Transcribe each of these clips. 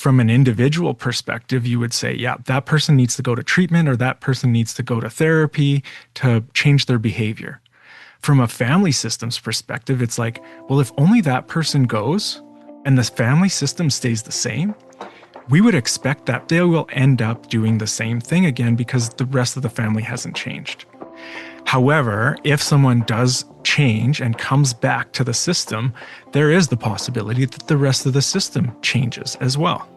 from an individual perspective, you would say, yeah, that person needs to go to treatment or that person needs to go to therapy to change their behavior. From a family systems perspective, it's like, well, if only that person goes and the family system stays the same, we would expect that they will end up doing the same thing again because the rest of the family hasn't changed. However, if someone does change and comes back to the system, there is the possibility that the rest of the system changes as well.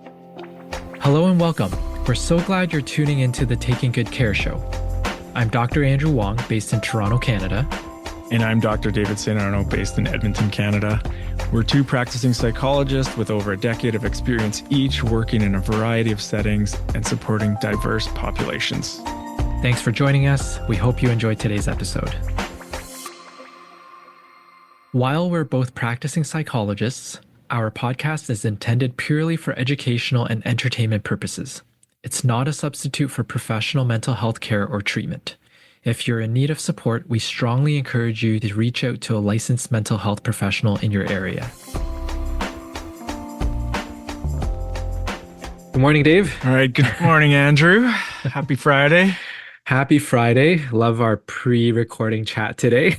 Hello and welcome. We're so glad you're tuning into the Taking Good Care show. I'm Dr. Andrew Wong, based in Toronto, Canada. And I'm Dr. David St. Arno, based in Edmonton, Canada. We're two practicing psychologists with over a decade of experience each, working in a variety of settings and supporting diverse populations. Thanks for joining us. We hope you enjoyed today's episode. While we're both practicing psychologists, our podcast is intended purely for educational and entertainment purposes. It's not a substitute for professional mental health care or treatment. If you're in need of support, we strongly encourage you to reach out to a licensed mental health professional in your area. Good morning, Dave. All right. Good morning, Andrew. Happy Friday. Happy Friday. Love our pre-recording chat today.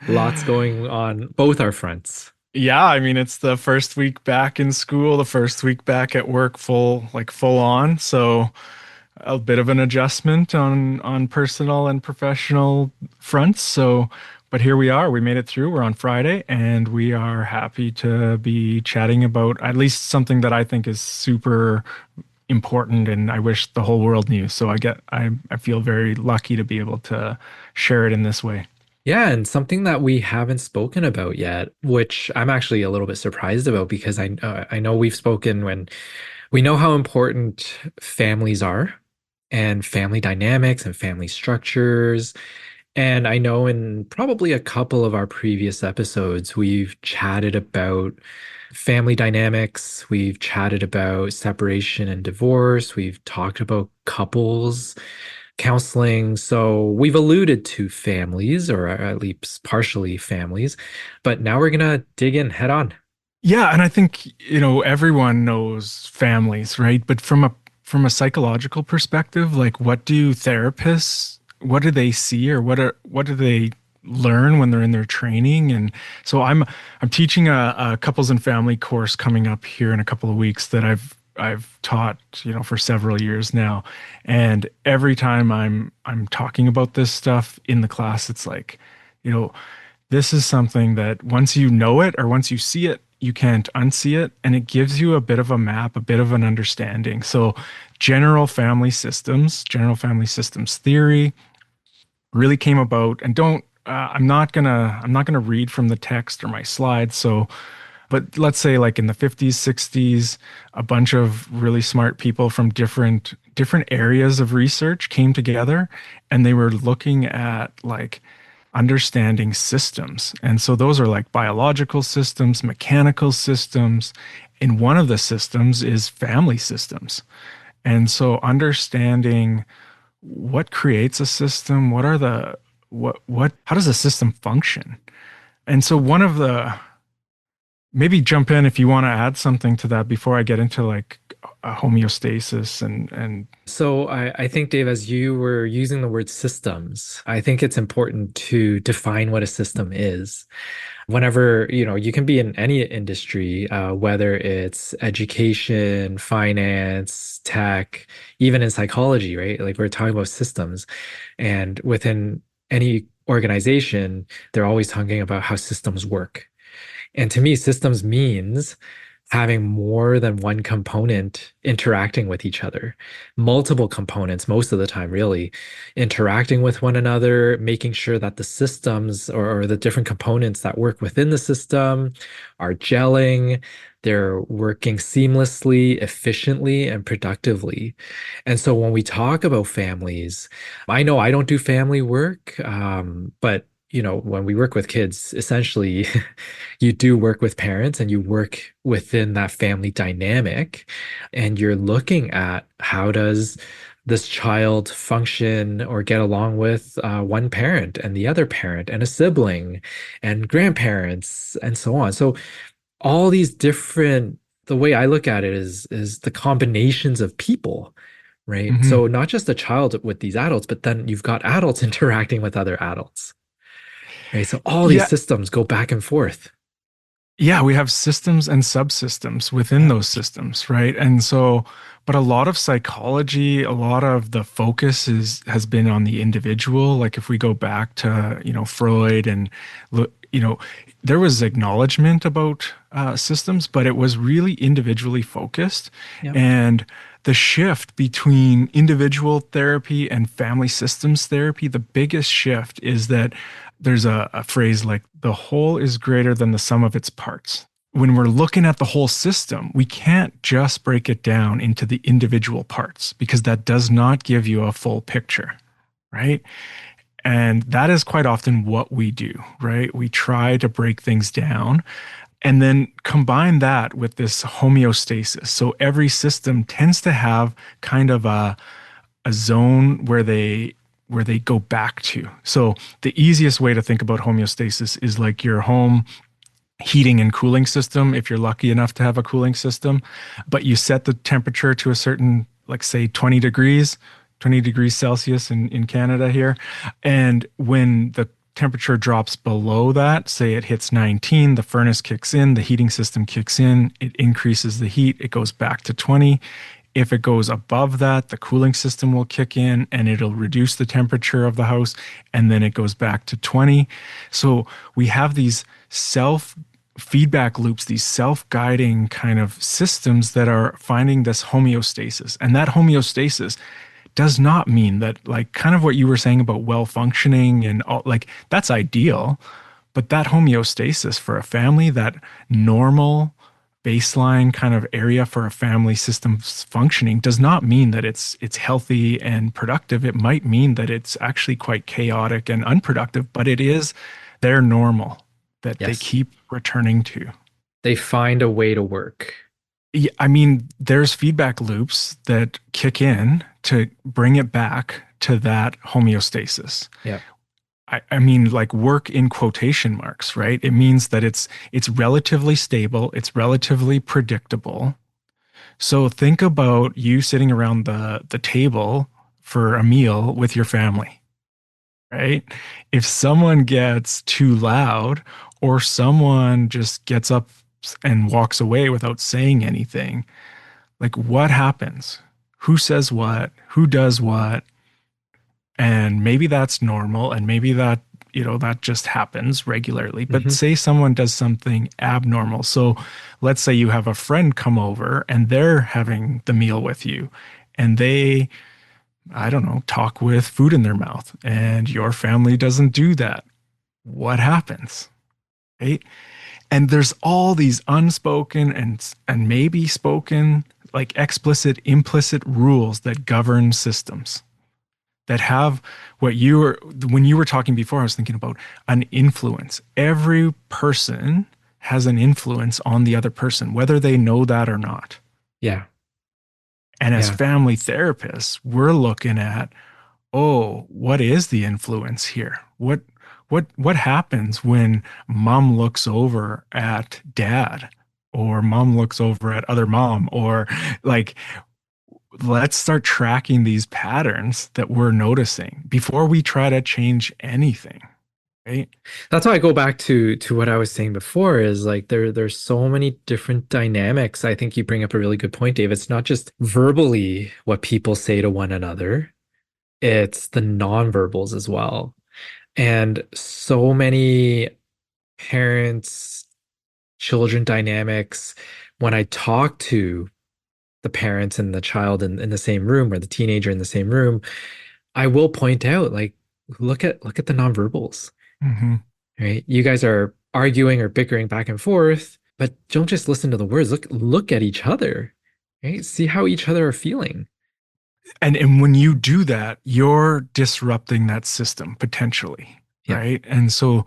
Lots going on both our fronts. Yeah, I mean, it's the first week back in school, the first week back at work, full on. So a bit of an adjustment on personal and professional fronts. So, but here we are. We made it through. We're on Friday, and we are happy to be chatting about at least something that I think is super important, and I wish the whole world knew. So I feel very lucky to be able to share it in this way. Yeah, and something that we haven't spoken about yet, which I'm actually a little bit surprised about, because I know we've spoken when we know how important families are and family dynamics and family structures. And I know in probably a couple of our previous episodes, we've chatted about family dynamics. We've chatted about separation and divorce. We've talked about couples counseling. So we've alluded to families, or at least partially families, but now we're going to dig in head on. Yeah. And I think, everyone knows families, right? But from a psychological perspective, like what do they see, or what do they learn when they're in their training? And so I'm teaching a couples and family course coming up here in a couple of weeks that I've taught, for several years now. And every time I'm talking about this stuff in the class, it's like, this is something that once you know it or once you see it, you can't unsee it. And it gives you a bit of a map, a bit of an understanding. So general family systems theory really came about, and I'm not gonna read from the text or my slides. So, but let's say like in the 50s, 60s, a bunch of really smart people from different areas of research came together, and they were looking at like understanding systems. And so those are like biological systems, mechanical systems, and one of the systems is family systems. And so understanding what creates a system, how does a system function? And so maybe jump in if you want to add something to that before I get into like a homeostasis and. So I think, Dave, as you were using the word systems, I think it's important to define what a system is. Whenever, you can be in any industry, whether it's education, finance, tech, even in psychology, right? Like we're talking about systems, and within any organization, they're always talking about how systems work. And to me, systems means having more than one component interacting with each other, multiple components most of the time, really, interacting with one another, making sure that the systems or the different components that work within the system are gelling, they're working seamlessly, efficiently, and productively. And so when we talk about families, I know I don't do family work, but when we work with kids, essentially, you do work with parents and you work within that family dynamic, and you're looking at how does this child function or get along with one parent and the other parent and a sibling and grandparents and so on. So all these different the way I look at it is the combinations of people, right? Hmm. So not just a child with these adults, but then you've got adults interacting with other adults, right? So all these Yeah, systems go back and forth. yeah, we have systems and subsystems within Yeah. those systems, right? And so, but a lot of psychology, a lot of the focus has been on the individual. Like if we go back to, Freud and, there was acknowledgement about systems, but it was really individually focused. Yep. And the shift between individual therapy and family systems therapy, the biggest shift is that there's a phrase like the whole is greater than the sum of its parts. When we're looking at the whole system, we can't just break it down into the individual parts because that does not give you a full picture, right? And that is quite often what we do, right? We try to break things down and then combine that with this homeostasis. So every system tends to have kind of a zone where they go back to. So the easiest way to think about homeostasis is like your home heating and cooling system, if you're lucky enough to have a cooling system, but you set the temperature to a certain, like say 20 degrees Celsius in Canada here. And when the temperature drops below that, say it hits 19, the furnace kicks in, the heating system kicks in, it increases the heat, it goes back to 20. If it goes above that, the cooling system will kick in and it'll reduce the temperature of the house, and then it goes back to 20. So we have these self feedback loops, these self guiding kind of systems that are finding this homeostasis. And that homeostasis does not mean that, like, kind of what you were saying about well functioning and all, like, that's ideal. But that homeostasis for a family, that normal baseline kind of area for a family system's functioning does not mean that it's healthy and productive. It might mean that it's actually quite chaotic and unproductive, but it is their normal that they Yes. keep returning to. They find a way to work. Yeah, I mean, there's feedback loops that kick in to bring it back to that homeostasis. Yeah. I mean, like work in quotation marks, right? It means that it's relatively stable, it's relatively predictable. So think about you sitting around the table for a meal with your family, right? If someone gets too loud or someone just gets up and walks away without saying anything, like what happens? Who says what? Who does what? And maybe that's normal and maybe that just happens regularly. But Hmm. say someone does something abnormal. So let's say you have a friend come over and they're having the meal with you and they, I don't know, talk with food in their mouth and your family doesn't do that. What happens? Right? And there's all these unspoken and maybe spoken, like explicit, implicit rules that govern systems that have what you were when you were talking before. I was thinking about an influence. Every person has an influence on the other person, whether they know that or not. Yeah. And as Yeah. family therapists, we're looking at, oh, what is the influence here? What happens when mom looks over at dad or mom looks over at other mom, or like, let's start tracking these patterns that we're noticing before we try to change anything, right? That's why I go back to what I was saying before is like there's so many different dynamics. I think you bring up a really good point, Dave. It's not just verbally what people say to one another, it's the nonverbals as well. And so many parents, children dynamics, when I talk to the parents and the child in the same room or the teenager in the same room, I will point out like look at the nonverbals, Hmm. right? You guys are arguing or bickering back and forth, but don't just listen to the words. Look at each other, right? See how each other are feeling. And when you do that, you're disrupting that system potentially, Yeah. right? And so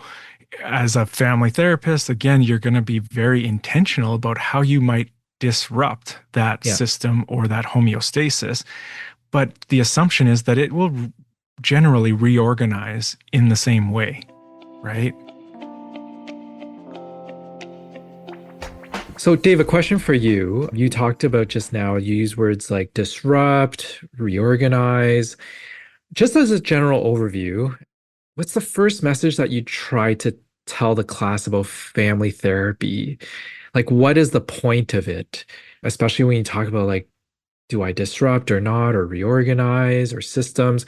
as a family therapist, again, you're going to be very intentional about how you might disrupt that Yeah. system or that homeostasis. But the assumption is that it will generally reorganize in the same way, right? So, Dave, a question for you. You talked about just now, you use words like disrupt, reorganize. Just as a general overview, what's the first message that you try to tell the class about family therapy? Like, what is the point of it? Especially when you talk about, like, do I disrupt or not, or reorganize or systems?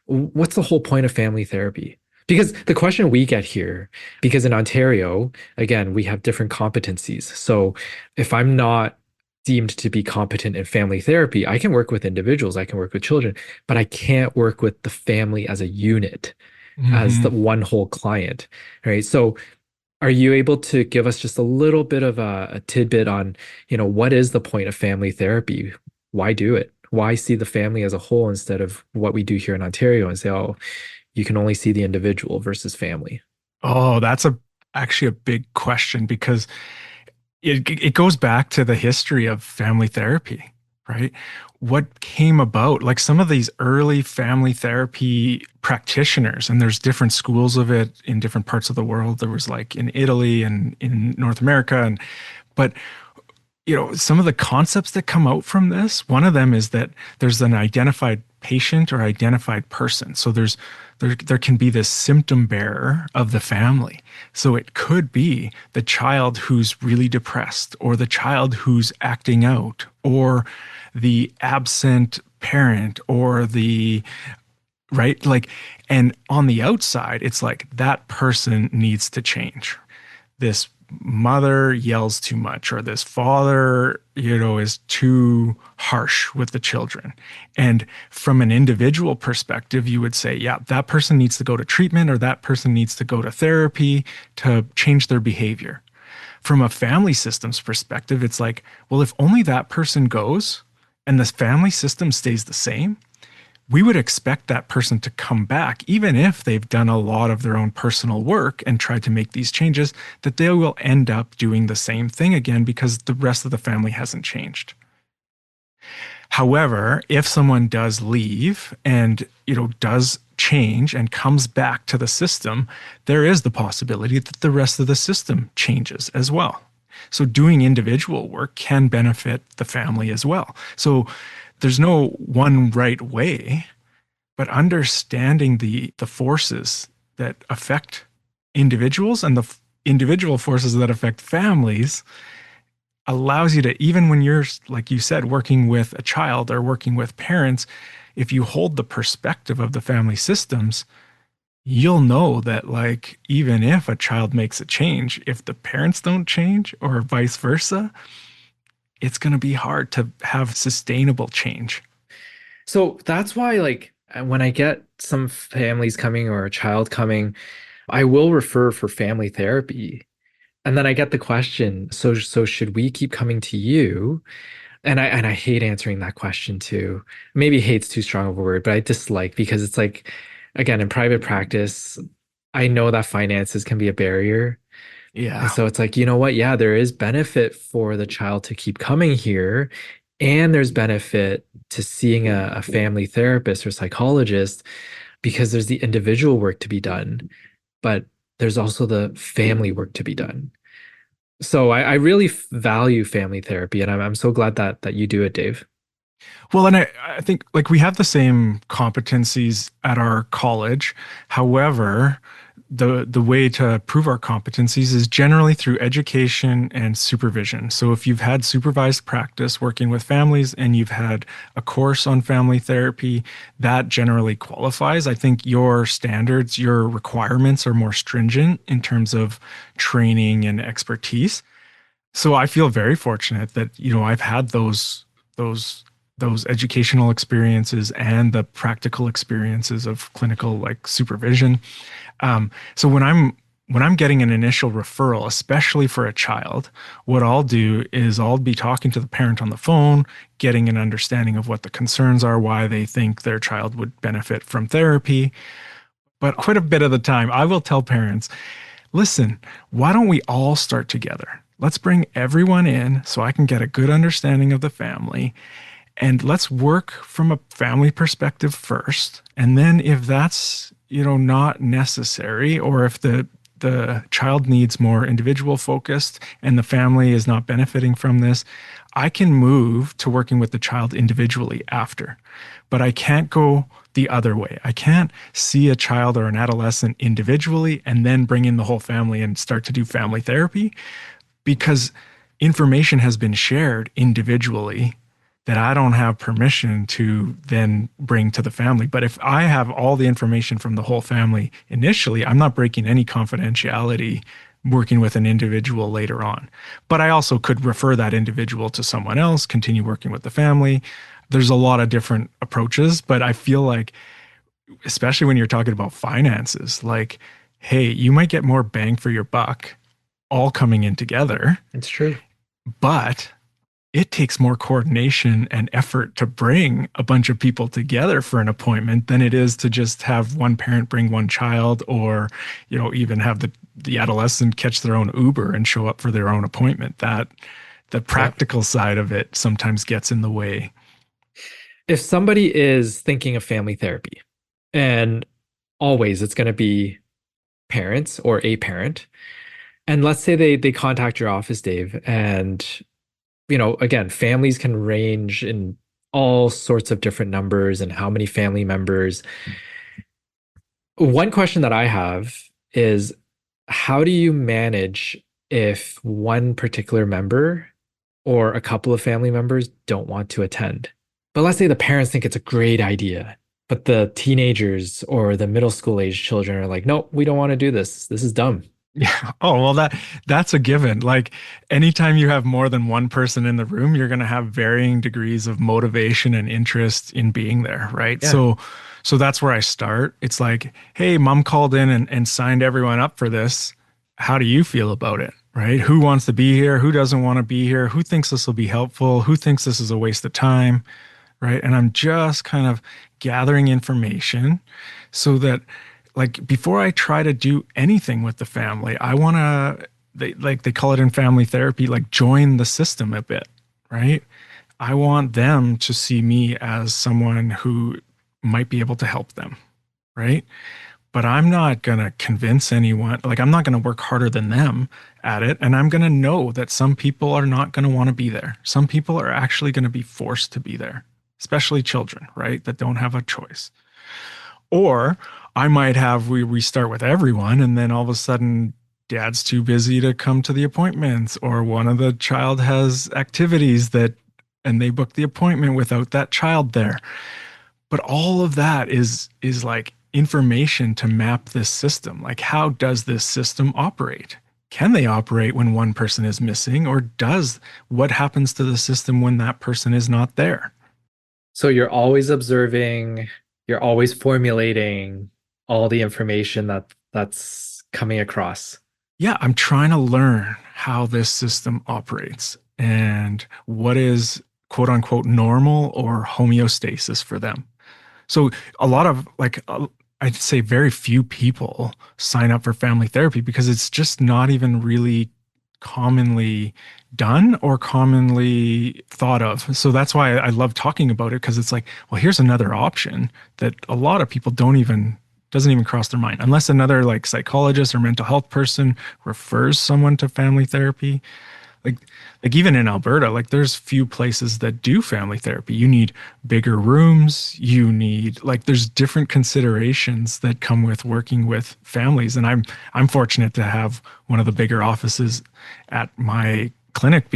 What's the whole point of family therapy? Because the question we get here, because in Ontario, again, we have different competencies. So if I'm not deemed to be competent in family therapy, I can work with individuals, I can work with children, but I can't work with the family as a unit, as the Hmm. one whole client, right? So are you able to give us just a little bit of a tidbit on, what is the point of family therapy? Why do it? Why see the family as a whole instead of what we do here in Ontario and say, oh, you can only see the individual versus family? Oh, that's a actually a big question because it goes back to the history of family therapy, right? What came about, like some of these early family therapy practitioners, and there's different schools of it in different parts of the world. There was like in Italy and in North America, and but some of the concepts that come out from this, one of them is that there's an identified patient or identified person. So there can be this symptom bearer of the family. So it could be the child who's really depressed, or the child who's acting out, or the absent parent, or the right, like, and on the outside it's like that person needs to change. This mother yells too much, or this father, is too harsh with the children. And from an individual perspective, you would say, yeah, that person needs to go to treatment, or that person needs to go to therapy to change their behavior. From a family systems perspective, it's like, well, if only that person goes and the family system stays the same, we would expect that person to come back, even if they've done a lot of their own personal work and tried to make these changes, that they will end up doing the same thing again because the rest of the family hasn't changed. However, if someone does leave and, does change and comes back to the system, there is the possibility that the rest of the system changes as well. So doing individual work can benefit the family as well. So there's no one right way, but understanding the forces that affect individuals and the individual forces that affect families allows you to, even when you're, like you said, working with a child or working with parents, if you hold the perspective of the family systems, you'll know that, like, even if a child makes a change, if the parents don't change or vice versa, it's going to be hard to have sustainable change. So that's why, like, when I get some families coming or a child coming, I will refer for family therapy. And then I get the question, so should we keep coming to you? And I hate answering that question too. Maybe hate's too strong of a word, but I dislike because it's like, again, in private practice, I know that finances can be a barrier. And Yeah. so it's like, you know what? Yeah, there is benefit for the child to keep coming here. And there's benefit to seeing a family therapist or psychologist because there's the individual work to be done, but there's also the family work to be done. So I really value family therapy, and I'm so glad that you do it, Dave. Well, and I think like we have the same competencies at our college. However, the way to prove our competencies is generally through education and supervision. So if you've had supervised practice working with families and you've had a course on family therapy, that generally qualifies. I think your standards, your requirements are more stringent in terms of training and expertise. So I feel very fortunate that, I've had those those educational experiences and the practical experiences of clinical like supervision. So when I'm getting an initial referral, especially for a child, what I'll do is I'll be talking to the parent on the phone, getting an understanding of what the concerns are, why they think their child would benefit from therapy. But quite a bit of the time, I will tell parents, listen, why don't we all start together? Let's bring everyone in so I can get a good understanding of the family. And let's work from a family perspective first. And then if that's, not necessary, or if the child needs more individual focused and the family is not benefiting from this, I can move to working with the child individually after. But I can't go the other way. I can't see a child or an adolescent individually and then bring in the whole family and start to do family therapy because information has been shared individually that I don't have permission to then bring to the family. But if I have all the information from the whole family initially, I'm not breaking any confidentiality working with an individual later on. But I also could refer that individual to someone else, continue working with the family. There's a lot of different approaches, but I feel like, especially when you're talking about finances, like, hey, you might get more bang for your buck all coming in together. It's true. But it takes more coordination and effort to bring a bunch of people together for an appointment than it is to just have one parent bring one child or, even have the adolescent catch their own Uber and show up for their own appointment. That the practical side of it sometimes gets in the way. If somebody is thinking of family therapy, and always it's going to be parents or a parent, and let's say they contact your office, Dave, and again, families can range in all sorts of different numbers and how many family members. One question that I have is, how do you manage if one particular member or a couple of family members don't want to attend? But let's say the parents think it's a great idea, but the teenagers or the middle school age children are like, no, we don't want to do this. This is dumb. Yeah. Oh, well, that's a given. Like anytime you have more than one person in the room, you're going to have varying degrees of motivation and interest in being there, right? Yeah. So that's where I start. It's like, hey, mom called in and signed everyone up for this. How do you feel about it? Right? Who wants to be here? Who doesn't want to be here? Who thinks this will be helpful? Who thinks this is a waste of time? Right? And I'm just kind of gathering information so that, like, before I try to do anything with the family, I want to, they call it in family therapy, like join the system a bit, right? I want them to see me as someone who might be able to help them, right? But I'm not going to convince anyone, like, I'm not going to work harder than them at it. And I'm going to know that some people are not going to want to be there. Some people are actually going to be forced to be there, especially children, right? That don't have a choice. Or I might have, we start with everyone and then all of a sudden dad's too busy to come to the appointments, or one of the child has activities and they book the appointment without that child there. But all of that is like information to map this system. Like, how does this system operate? Can they operate when one person is missing, or what happens to the system when that person is not there? So you're always observing, you're always formulating all the information that's coming across. Yeah, I'm trying to learn how this system operates and what is quote unquote normal or homeostasis for them. So a lot of I'd say very few people sign up for family therapy because it's just not even really commonly done or commonly thought of. So that's why I love talking about it, because it's like, well, here's another option that a lot of people doesn't even cross their mind unless another like psychologist or mental health person refers someone to family therapy. Like even in Alberta, like there's few places that do family therapy. You need bigger rooms. You need, like, there's different considerations that come with working with families. And I'm fortunate to have one of the bigger offices at my clinic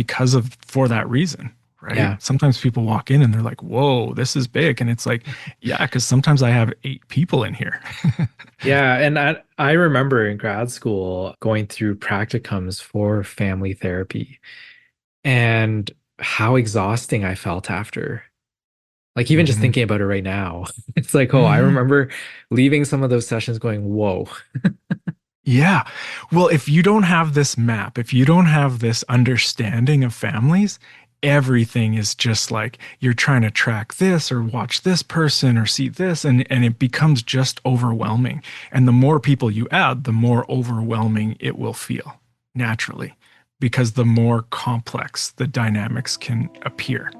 for that reason. Right. Yeah. Sometimes people walk in and they're like, whoa, this is big. And it's like, yeah, because sometimes I have 8 people in here. Yeah. And I remember in grad school going through practicums for family therapy and how exhausting I felt after. Like, even just thinking about it right now, it's like, oh, I remember leaving some of those sessions going, whoa. Yeah. Well, if you don't have this map, if you don't have this understanding of families, everything is just like you're trying to track this or watch this person or see this, and it becomes just overwhelming. And the more people you add, the more overwhelming it will feel naturally, because the more complex the dynamics can appear.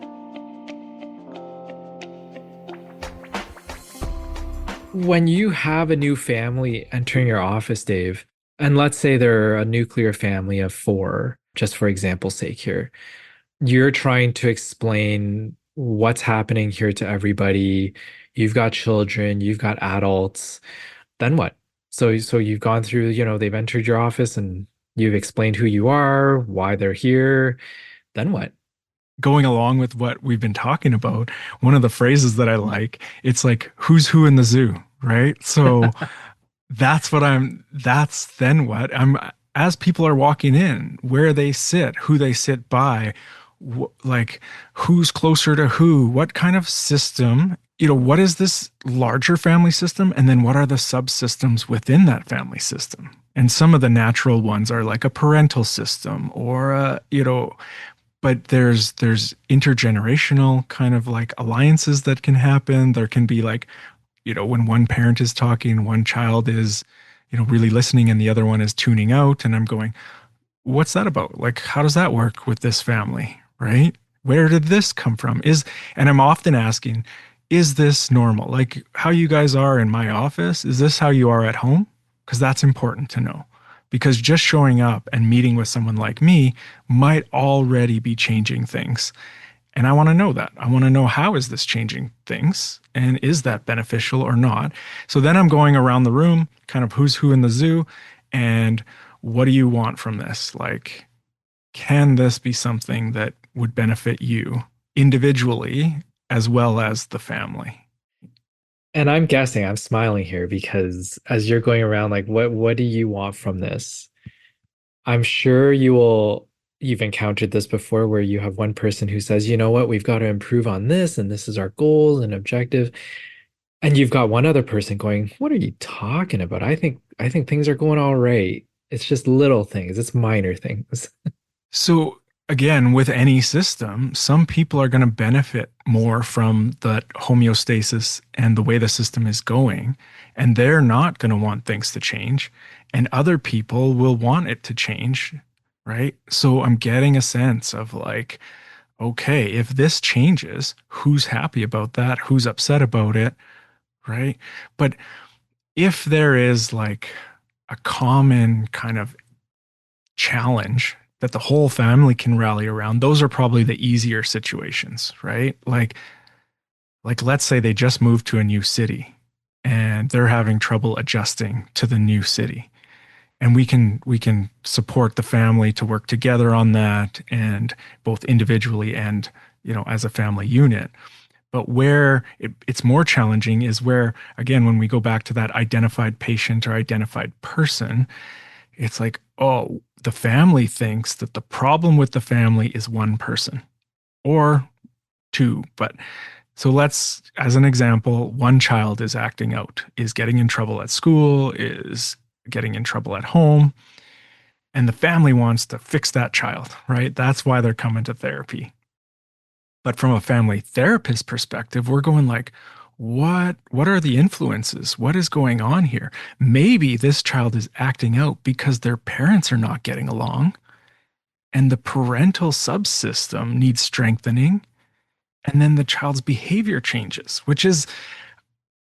When you have a new family entering your office, Dave, And let's say they're a nuclear family of four, just for example's sake here. You're trying to explain what's happening here to everybody. You've got children, you've got adults. Then what? So you've gone through, they've entered your office and you've explained who you are, why they're here. Then what? Going along with what we've been talking about, one of the phrases that I like, it's like, who's who in the zoo, right? So that's then what as people are walking in, where they sit, who they sit by, like who's closer to who, what kind of system, what is this larger family system? And then what are the subsystems within that family system? And some of the natural ones are like a parental system or but there's intergenerational kind of like alliances that can happen. There can be like, when one parent is talking, one child is, really listening and the other one is tuning out. And I'm going, what's that about? Like, how does that work with this family? Right? Where did this come from? And I'm often asking, is this normal? Like how you guys are in my office, is this how you are at home? Because that's important to know. Because just showing up and meeting with someone like me might already be changing things. And I want to know that. I want to know, how is this changing things? And is that beneficial or not? So then I'm going around the room, kind of who's who in the zoo, and what do you want from this? Like, can this be something that would benefit you individually as well as the family? And I'm guessing, I'm smiling here because as you're going around, like, what do you want from this? I'm sure you've encountered this before where you have one person who says, you know what, we've got to improve on this, and this is our goals and objective. And you've got one other person going, what are you talking about? I think things are going all right. It's just little things, it's minor things. So again, with any system, some people are going to benefit more from that homeostasis and the way the system is going, and they're not going to want things to change, and other people will want it to change, right? So I'm getting a sense of like, okay, if this changes, who's happy about that? Who's upset about it, right? But if there is like a common kind of challenge that the whole family can rally around, those are probably the easier situations, right? Like let's say they just moved to a new city and they're having trouble adjusting to the new city. And we can support the family to work together on that, and both individually and, as a family unit. But where it's more challenging is where, again, when we go back to that identified patient or identified person, it's like, oh, the family thinks that the problem with the family is one person or two. But so let's, as an example, one child is acting out, is getting in trouble at school, is getting in trouble at home, and the family wants to fix that child, right? That's why they're coming to therapy. But from a family therapist perspective, we're going like, what are the influences? What is going on here? Maybe this child is acting out because their parents are not getting along and the parental subsystem needs strengthening, and then the child's behavior changes, which is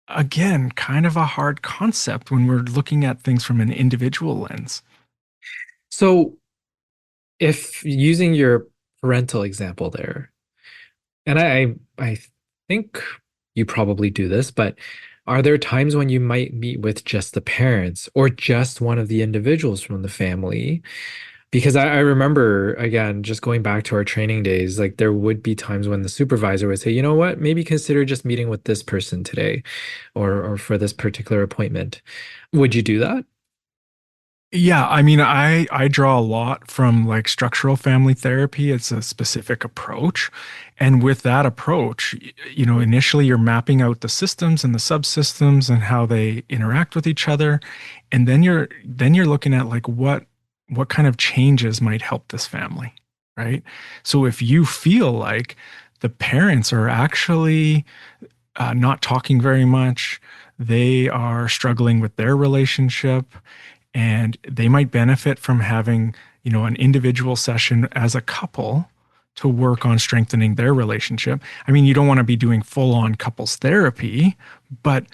again kind of a hard concept when we're looking at things from an individual lens. So if using your parental example there, and I think you probably do this, but are there times when you might meet with just the parents or just one of the individuals from the family? Because I remember, again, just going back to our training days, like there would be times when the supervisor would say, you know what, maybe consider just meeting with this person today or for this particular appointment. Would you do that? Yeah, I mean, I draw a lot from like structural family therapy. It's a specific approach. And with that approach, initially you're mapping out the systems and the subsystems and how they interact with each other. And then you're looking at like what kind of changes might help this family, right? So if you feel like the parents are actually not talking very much, they are struggling with their relationship, and they might benefit from having, an individual session as a couple to work on strengthening their relationship. I mean, you don't want to be doing full on couples therapy, but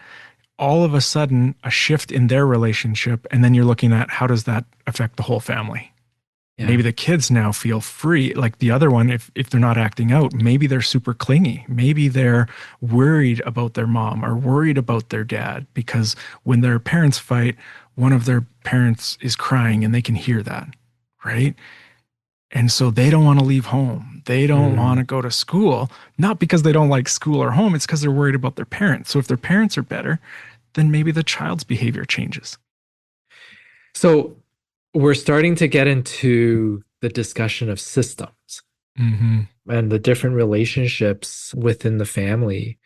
all of a sudden a shift in their relationship, and then you're looking at how does that affect the whole family? Yeah. Maybe the kids now feel free. Like the other one, if they're not acting out, maybe they're super clingy. Maybe they're worried about their mom or worried about their dad because when their parents fight, one of their parents is crying and they can hear that, right? And so they don't want to leave home. They don't want Mm. to go to school, not because they don't like school or home, it's because they're worried about their parents. So if their parents are better, then maybe the child's behavior changes. So we're starting to get into the discussion of systems Hmm. and the different relationships within the family.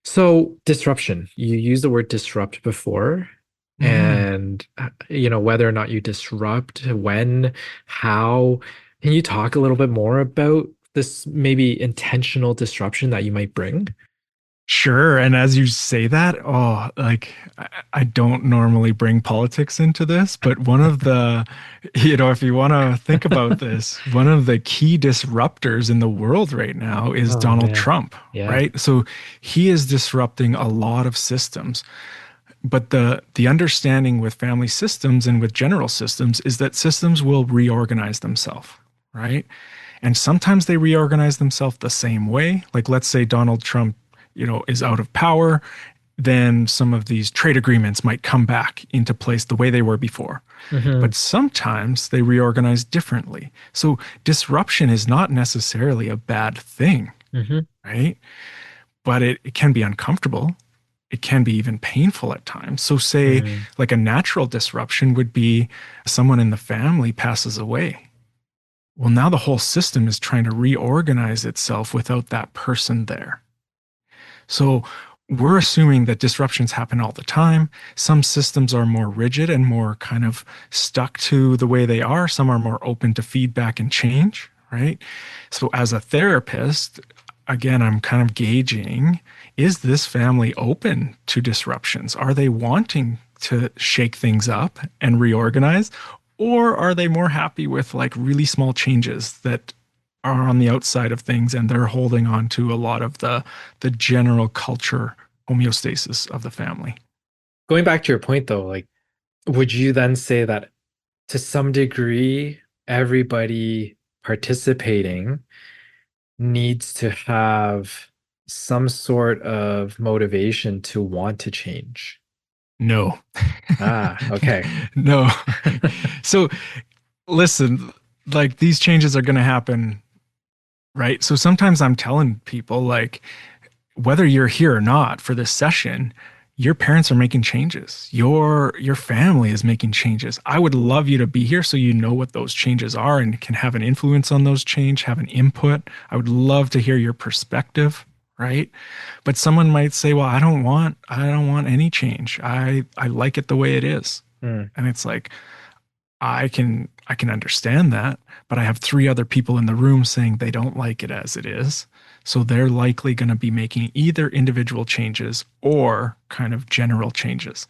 So disruption, you used the word disrupt before, Hmm. and whether or not you disrupt, when, how. Can you talk a little bit more about this maybe intentional disruption that you might bring? Sure. And as you say that, oh, like I don't normally bring politics into this, but one of the, if you want to think about this, one of the key disruptors in the world right now is Oh Donald man. Trump, Yeah. right? So he is disrupting a lot of systems. But the understanding with family systems and with general systems is that systems will reorganize themselves, right? And sometimes they reorganize themselves the same way. Like let's say Donald Trump, is out of power, then some of these trade agreements might come back into place the way they were before. Hmm. But sometimes they reorganize differently. So disruption is not necessarily a bad thing, Hmm. right? But it can be uncomfortable. It can be even painful at times. So, say, Hmm. like a natural disruption would be someone in the family passes away. Well, now the whole system is trying to reorganize itself without that person there. So we're assuming that disruptions happen all the time. Some systems are more rigid and more kind of stuck to the way they are. Some are more open to feedback and change, right? So as a therapist, again, I'm kind of gauging, is this family open to disruptions? Are they wanting to shake things up and reorganize? Or are they more happy with like really small changes that are on the outside of things and they're holding on to a lot of the general culture homeostasis of the family? Going back to your point though, like, would you then say that to some degree, everybody participating needs to have some sort of motivation to want to change? No. Ah, okay. No. So listen, like these changes are going to happen, right? So sometimes I'm telling people like whether you're here or not for this session, your parents are making changes. Your family is making changes. I would love you to be here so you know what those changes are and can have an influence on those change, have an input. I would love to hear your perspective, right? But someone might say, "Well, I don't want any change. I like it the way it is." Hmm. And it's like, I can understand that, but I have three other people in the room saying they don't like it as it is. So they're likely going to be making either individual changes or kind of general changes.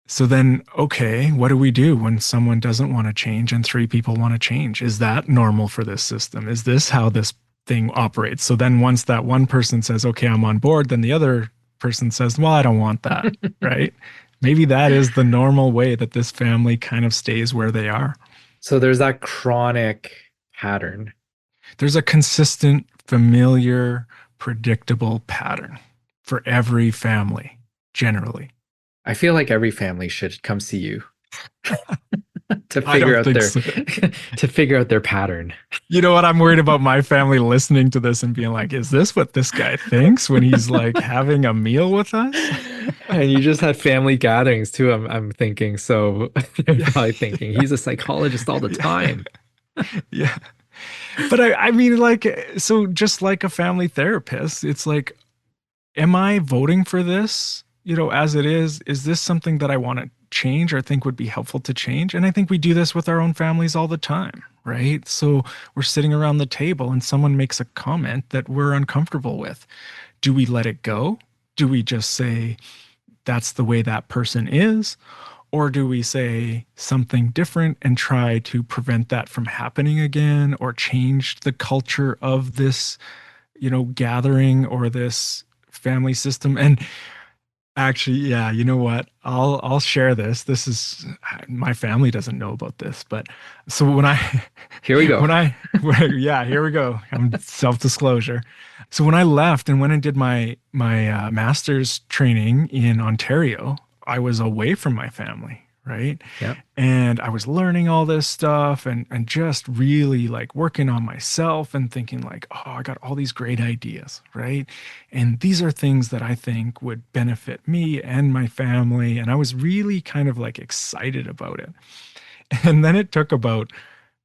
So then, okay, what do we do when someone doesn't want to change and three people want to change? Is that normal for this system? Is this how this thing operates? So then once that one person says, okay, I'm on board, then the other person says, well, I don't want that, right? Maybe that is the normal way that this family kind of stays where they are. So there's that chronic pattern. There's a consistent, familiar, predictable pattern for every family, generally. I feel like every family should come see you to I figure don't out think their so. to figure out their pattern. You know what? I'm worried about my family listening to this and being like, is this what this guy thinks when he's like having a meal with us? And you just had family gatherings too, I'm thinking. So they're Yeah. probably thinking he's a psychologist all the Yeah. time. Yeah. But I mean, like, so just like a family therapist, it's like, am I voting for this, as it is? Is this something that I want to change or think would be helpful to change? And I think we do this with our own families all the time, right? So we're sitting around the table and someone makes a comment that we're uncomfortable with. Do we let it go? Do we just say that's the way that person is? Or do we say something different and try to prevent that from happening again or change the culture of this, gathering or this family system? And Actually, yeah, you know what? I'll share this. This is my family doesn't know about this, but so when I Here we go. yeah, here we go. I'm self-disclosure. So when I left and went and did my master's training in Ontario, I was away from my family, right? Yeah. And I was learning all this stuff and just really like working on myself and thinking like, oh, I got all these great ideas, right? And these are things that I think would benefit me and my family. And I was really kind of like excited about it. And then it took about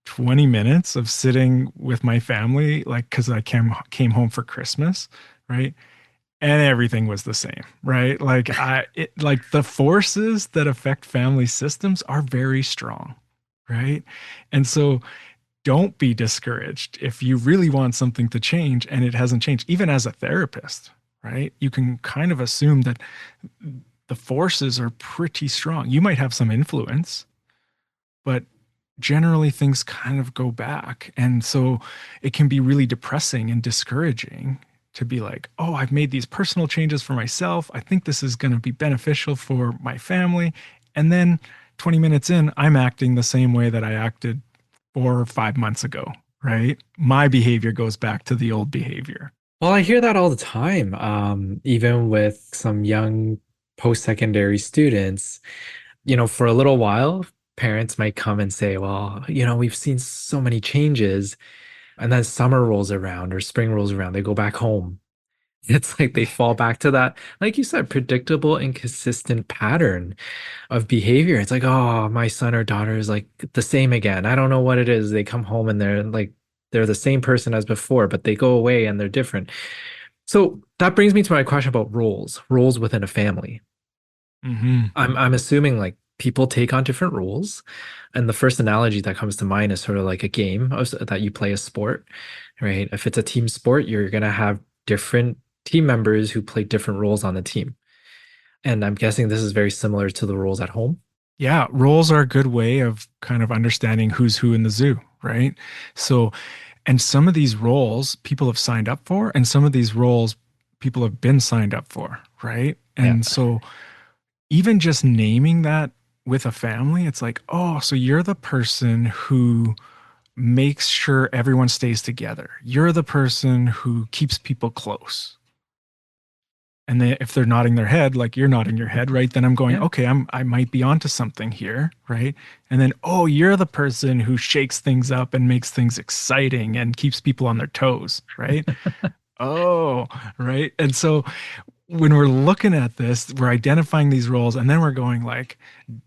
20 minutes of sitting with my family, like, because I came home for Christmas, right? And everything was the same, right? Like the forces that affect family systems are very strong, right? And so don't be discouraged if you really want something to change and it hasn't changed, even as a therapist, right? You can kind of assume that the forces are pretty strong. You might have some influence, but generally things kind of go back. And so it can be really depressing and discouraging to be like, oh, I've made these personal changes for myself. I think this is going to be beneficial for my family. And then 20 minutes in, I'm acting the same way that I acted 4 or 5 months ago, right? My behavior goes back to the old behavior. Well, I hear that all the time. Even with some young post-secondary students, for a little while, parents might come and say, well, we've seen so many changes. And then summer rolls around or spring rolls around, they go back home. It's like they fall back to that, like you said, predictable and consistent pattern of behavior. It's like, oh, my son or daughter is like the same again. I don't know what it is. They come home and they're the same person as before, but they go away and they're different. So that brings me to my question about roles within a family. Hmm. I'm assuming like people take on different roles. And the first analogy that comes to mind is sort of like a game that you play a sport, right? If it's a team sport, you're gonna have different team members who play different roles on the team. And I'm guessing this is very similar to the roles at home. Yeah, roles are a good way of kind of understanding who's who in the zoo, right? So, and some of these roles people have signed up for, and some of these roles people have been signed up for, right? Yeah. And so, even just naming that with a family, it's like, oh, so you're the person who makes sure everyone stays together. You're the person who keeps people close. And if they're nodding their head, like you're nodding your head, right? Then I'm going, Yeah. okay, I might be onto something here, right? And then, oh, you're the person who shakes things up and makes things exciting and keeps people on their toes, right? Oh, right. And so when we're looking at this, we're identifying these roles, and then we're going like,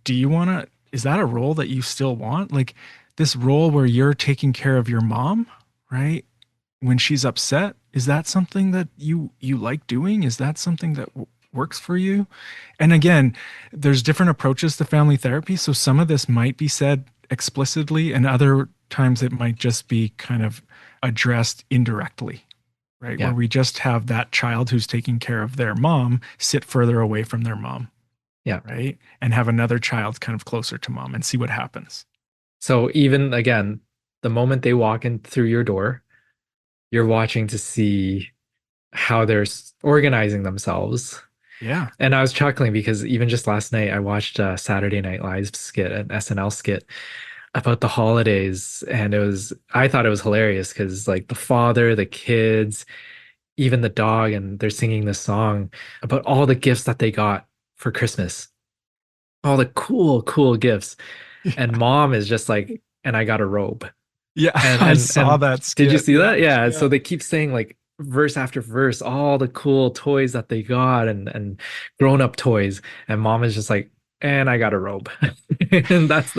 do you want to, is that a role that you still want? Like this role where you're taking care of your mom, right? When she's upset, is that something that you like doing? Is that something that works for you? And again, there's different approaches to family therapy, so some of this might be said explicitly and other times it might just be kind of addressed indirectly, right? Where Yeah. we just have that child who's taking care of their mom sit further away from their mom, Yeah. right? And have another child kind of closer to mom and see what happens. So even again, the moment they walk in through your door, you're watching to see how they're organizing themselves. Yeah. And I was chuckling because even just last night, I watched a Saturday Night Live skit, an SNL skit about the holidays. And I thought it was hilarious because, like, the father, the kids, even the dog, and they're singing this song about all the gifts that they got for Christmas, all the cool, cool gifts. And mom is just like, and I got a robe. Yeah, And I and saw and that did you skit. see Yeah. that? Yeah. So Yeah. they keep saying like verse after verse, all the cool toys that they got and grown-up toys. And mom is just like, and I got a robe. And that's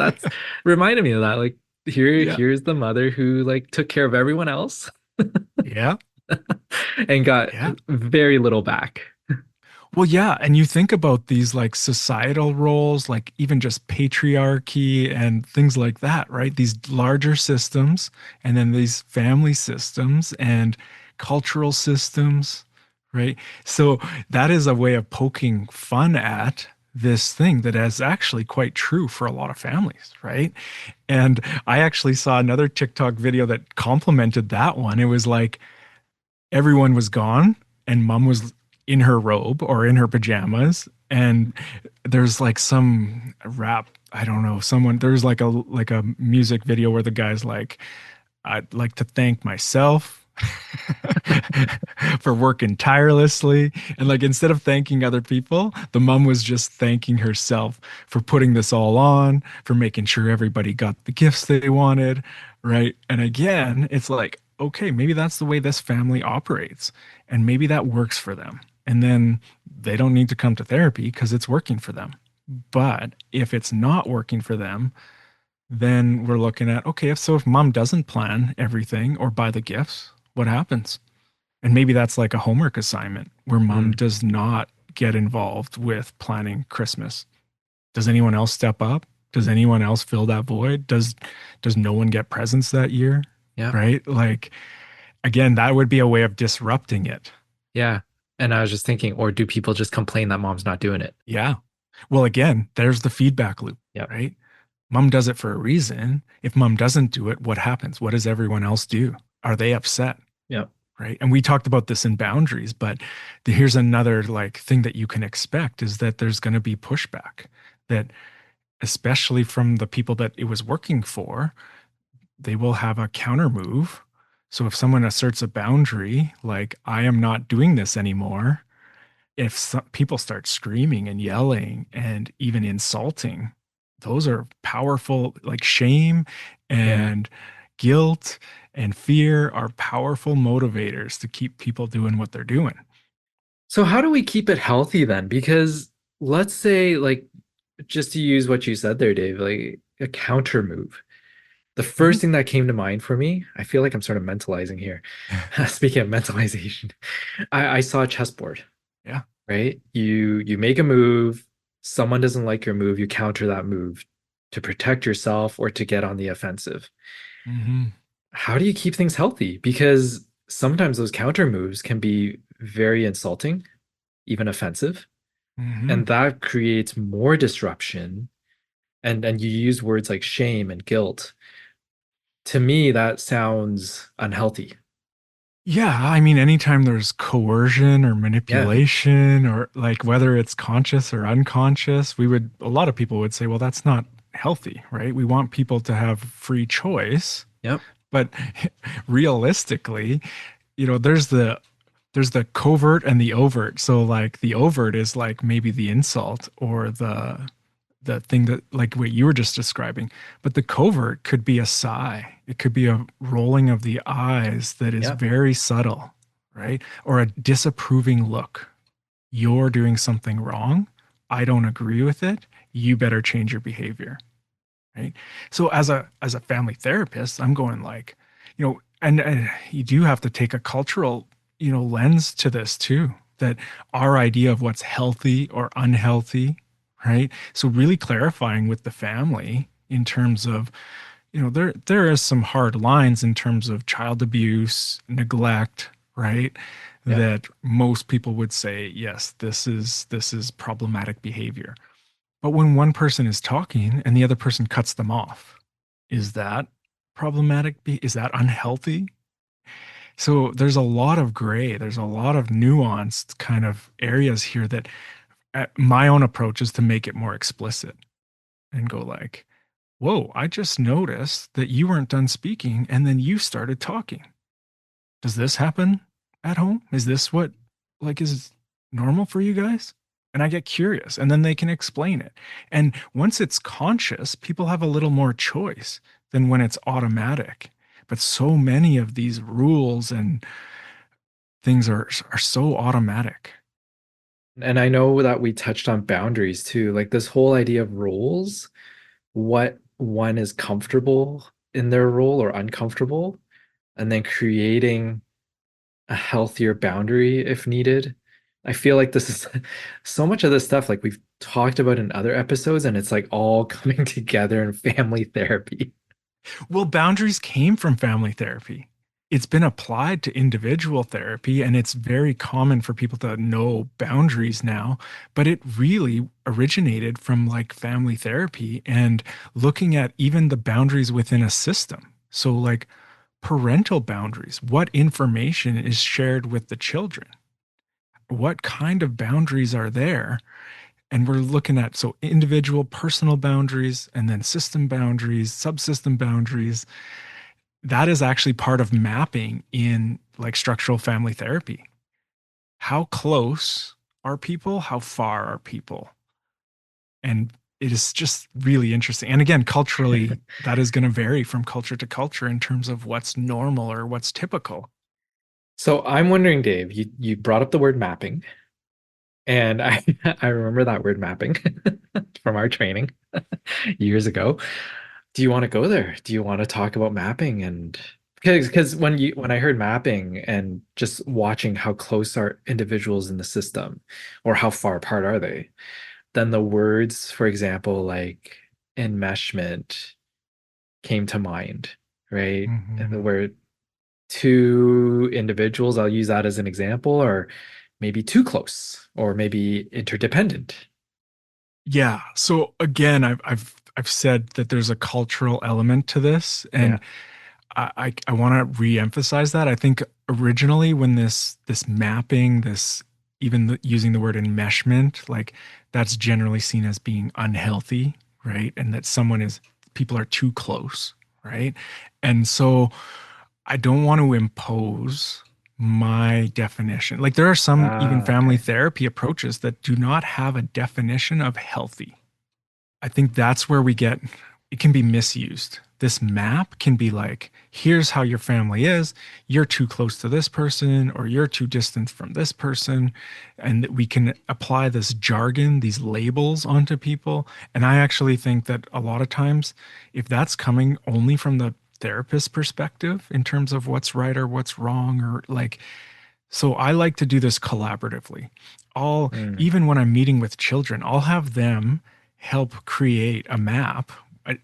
reminded me of that. Like Yeah. here's the mother who like took care of everyone else Yeah. and got Yeah. very little back. Well, yeah, and you think about these like societal roles, like even just patriarchy and things like that, right? These larger systems, and then these family systems and cultural systems, right? So that is a way of poking fun at this thing that is actually quite true for a lot of families, right? And I actually saw another TikTok video that complemented that one. It was like, everyone was gone and mom was in her robe or in her pajamas And there's like some rap, I don't know, someone there's like a music video where the guy's like, I'd like to thank myself for working tirelessly. And like instead of thanking other people, the mom was just thanking herself for putting this all on, for making sure everybody got the gifts they wanted, right? And again, it's like, okay, maybe that's the way this family operates, and maybe that works for them. And then they don't need to come to therapy because it's working for them. But if it's not working for them, then we're looking at, okay, if mom doesn't plan everything or buy the gifts, what happens? And maybe that's like a homework assignment where mom Mm. does not get involved with planning Christmas. Does anyone else step up? Does anyone else fill that void? Does no one get presents that year? Yeah. Right? Like again, that would be a way of disrupting it. Yeah. And I was just thinking, or do people just complain that mom's not doing it? Yeah. Well, again, there's the feedback loop, Yep. right? Mom does it for a reason. If mom doesn't do it, what happens? What does everyone else do? Are they upset? Yep. Right. And we talked about this in boundaries, but here's another like thing that you can expect is that there's going to be pushback that especially from the people that it was working for, they will have a counter move. So if someone asserts a boundary, like I am not doing this anymore, if people start screaming and yelling and even insulting, those are powerful, like shame Yeah. and guilt and fear are powerful motivators to keep people doing what they're doing. So how do we keep it healthy then? Because let's say, like, just to use what you said there, Dave, like a counter move. The Mhm. first thing that came to mind for me, I feel like I'm sort of mentalizing here. Speaking of mentalization, I saw a chessboard, Yeah. right? You make a move, someone doesn't like your move, you counter that move to protect yourself or to get on the offensive. Hmm. How do you keep things healthy? Because sometimes those counter moves can be very insulting, even offensive, Hmm. and that creates more disruption. And you use words like shame and guilt. To me, that sounds unhealthy. Yeah, I mean, anytime there's coercion or Yeah. manipulation, or like whether it's conscious or unconscious, a lot of people would say, well, that's not healthy, right? We want people to have free choice. Yep. But realistically, there's the covert and the overt. So like the overt is like maybe the insult or the thing that like what you were just describing. But the covert could be a sigh. It could be a rolling of the eyes that is Yep. very subtle, right? Or a disapproving look. You're doing something wrong. I don't agree with it. You better change your behavior, right? So as a family therapist, I'm going like, and you do have to take a cultural, lens to this too, that our idea of what's healthy or unhealthy, right? So really clarifying with the family in terms of, there is some hard lines in terms of child abuse, neglect, right? Yep. That most people would say, yes, this is problematic behavior. But when one person is talking and the other person cuts them off, is that problematic? Is that unhealthy? So there's a lot of gray, there's a lot of nuanced kind of areas here that my own approach is to make it more explicit and go like, whoa, I just noticed that you weren't done speaking and then you started talking. Does this happen at home? Is this what like is normal for you guys? And I get curious and then they can explain it. And once it's conscious, people have a little more choice than when it's automatic. But so many of these rules and things are so automatic. And I know that we touched on boundaries too, like this whole idea of roles, what one is comfortable in their role or uncomfortable, and then creating a healthier boundary if needed. I feel like this is so much of this stuff like we've talked about in other episodes, and it's like all coming together in family therapy. Well, boundaries came from family therapy. It's been applied to individual therapy, and it's very common for people to know boundaries now. But it really originated from like family therapy and looking at even the boundaries within a system. So, like parental boundaries, what information is shared with the children? What kind of boundaries are there? And we're looking at so individual personal boundaries and then system boundaries, subsystem boundaries. That is actually part of mapping in like structural family therapy. How close are people? How far are people? And it is just really interesting. And again, culturally, that is going to vary from culture to culture in terms of what's normal or what's typical. So I'm wondering, Dave, you brought up the word mapping, and I I remember that word mapping from our training years ago. Do you want to go there? Do you want to talk about mapping? And because when I heard mapping and just watching how close are individuals in the system or how far apart are they, then the words, for example, like enmeshment came to mind, right? And the Mhm. word two individuals, I'll use that as an example, or maybe too close, or maybe interdependent. Yeah. So again, I've said that there's a cultural element to this, Yeah. and I want to re-emphasize that. I think originally when this mapping, this even using the word enmeshment, like that's generally seen as being unhealthy, right? And that people are too close, right? And so I don't want to impose my definition. Like there are some even Ah, family okay. therapy approaches that do not have a definition of healthy. I think that's where it can be misused. This map can be like, here's how your family is. You're too close to this person, or you're too distant from this person. And that we can apply this jargon, these labels onto people. And I actually think that a lot of times, if that's coming only from the therapist perspective in terms of what's right or what's wrong, or like, so I like to do this collaboratively. Mm, Even when I'm meeting with children, I'll have them help create a map,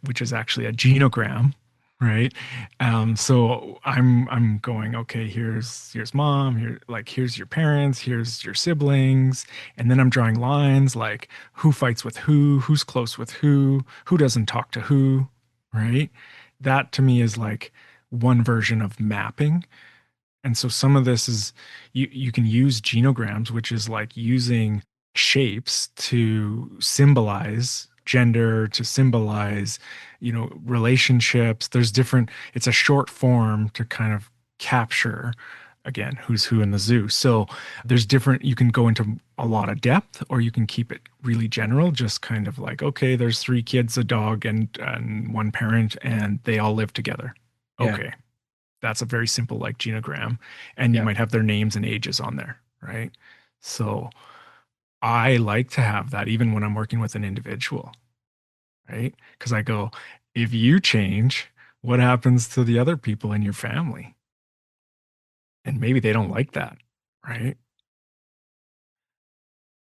which is actually a genogram, right? So I'm going, okay, here's mom, here's your parents, here's your siblings, and then I'm drawing lines like who fights with who's close with who doesn't talk to who, right? That to me is like one version of mapping. And so some of this is you can use genograms, which is like using shapes to symbolize gender, to symbolize, relationships. There's different, it's a short form to kind of capture again who's who in the zoo. So there's different, you can go into a lot of depth or you can keep it really general, just kind of like, okay, there's three kids, a dog, and one parent, and they all live together. yeah. Okay, that's a very simple like genogram, and you Yeah. might have their names and ages on there, right? So I like to have that even when I'm working with an individual, right? Because I go, if you change, what happens to the other people in your family? And maybe they don't like that, right?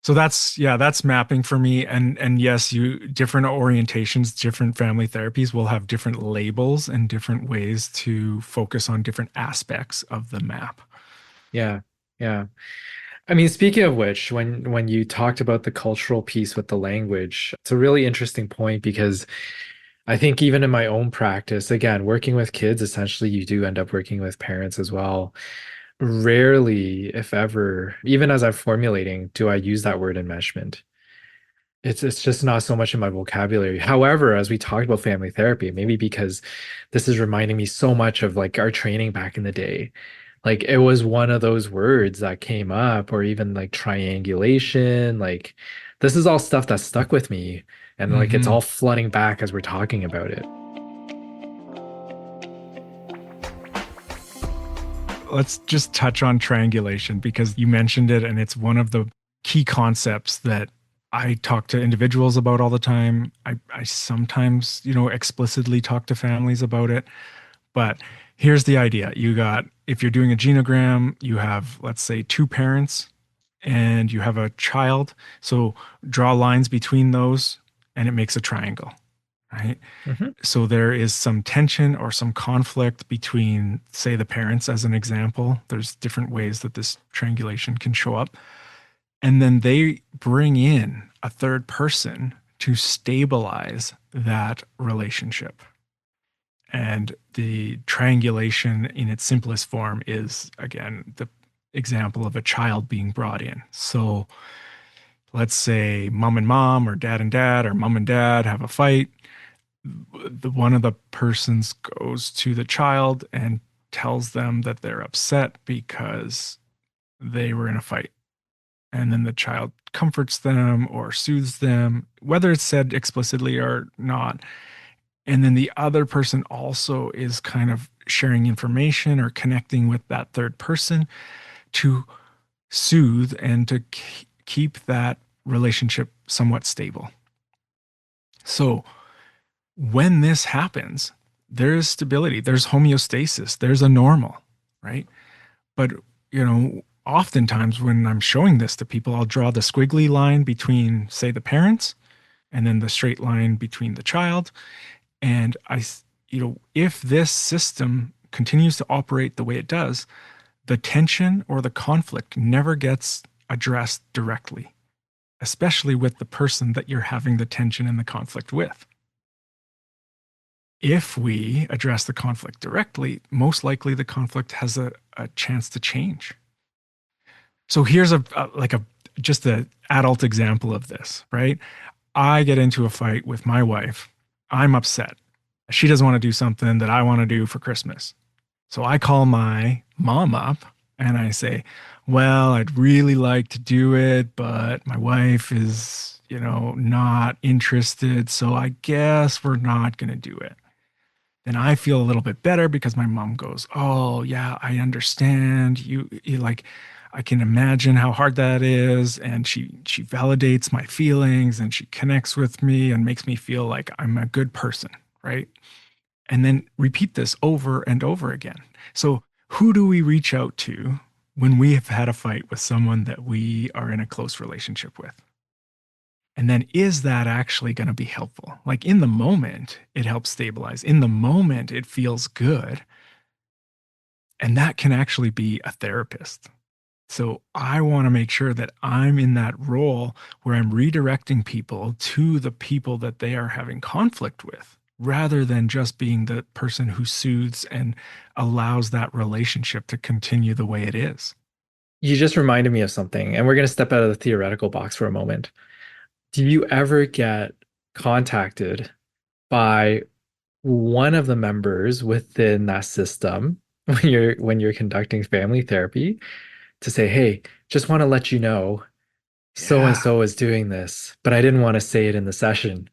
So that's mapping for me. And yes, you different orientations, different family therapies will have different labels and different ways to focus on different aspects of the map. Yeah. Yeah. I mean, speaking of which, when you talked about the cultural piece with the language, it's a really interesting point because I think even in my own practice, again, working with kids, essentially you do end up working with parents as well. Rarely, if ever, even as I'm formulating, do I use that word enmeshment. It's just not so much in my vocabulary. However, as we talked about family therapy, maybe because this is reminding me so much of like our training back in the day. Like it was one of those words that came up, or even like triangulation. Like this is all stuff that stuck with me. And like it's all Hmm. flooding back as we're talking about it. Let's just touch on triangulation because you mentioned it, and it's one of the key concepts that I talk to individuals about all the time. I sometimes, explicitly talk to families about it. But here's the idea. If you're doing a genogram, you have, let's say, two parents and you have a child. So draw lines between those and it makes a triangle, right? Mhm. So there is some tension or some conflict between, say, the parents, as an example. There's different ways that this triangulation can show up. And then they bring in a third person to stabilize that relationship. And the triangulation in its simplest form is, again, the example of a child being brought in. So let's say mom and mom or dad and dad or mom and dad have a fight, the one of the persons goes to the child and tells them that they're upset because they were in a fight. And then the child comforts them or soothes them, whether it's said explicitly or not. And then the other person also is kind of sharing information or connecting with that third person to soothe and to keep that relationship somewhat stable. So when this happens, there's stability, there's homeostasis, there's a normal, right? But, oftentimes when I'm showing this to people, I'll draw the squiggly line between, say, the parents and then the straight line between the child. And if this system continues to operate the way it does, the tension or the conflict never gets addressed directly, especially with the person that you're having the tension and the conflict with. If we address the conflict directly, most likely the conflict has a chance to change. So here's just an adult example of this, right? I get into a fight with my wife. I'm upset. She doesn't want to do something that I want to do for Christmas. So I call my mom up and I say, well, I'd really like to do it, but my wife is, not interested. So I guess we're not going to do it. Then I feel a little bit better because my mom goes, oh, yeah, I understand. You like, I can imagine how hard that is. And she validates my feelings and she connects with me and makes me feel like I'm a good person, right? And then repeat this over and over again. So, who do we reach out to when we have had a fight with someone that we are in a close relationship with? And then, is that actually going to be helpful? Like in the moment, it helps stabilize. In the moment, it feels good. And that can actually be a therapist. So, I want to make sure that I'm in that role where I'm redirecting people to the people that they are having conflict with, rather than just being the person who soothes and allows that relationship to continue the way it is. You just reminded me of something, and we're going to step out of the theoretical box for a moment. Do you ever get contacted by one of the members within that system when you're conducting family therapy to say, "Hey, just want to let you know so and Yeah. so is doing this, but I didn't want to say it in the session."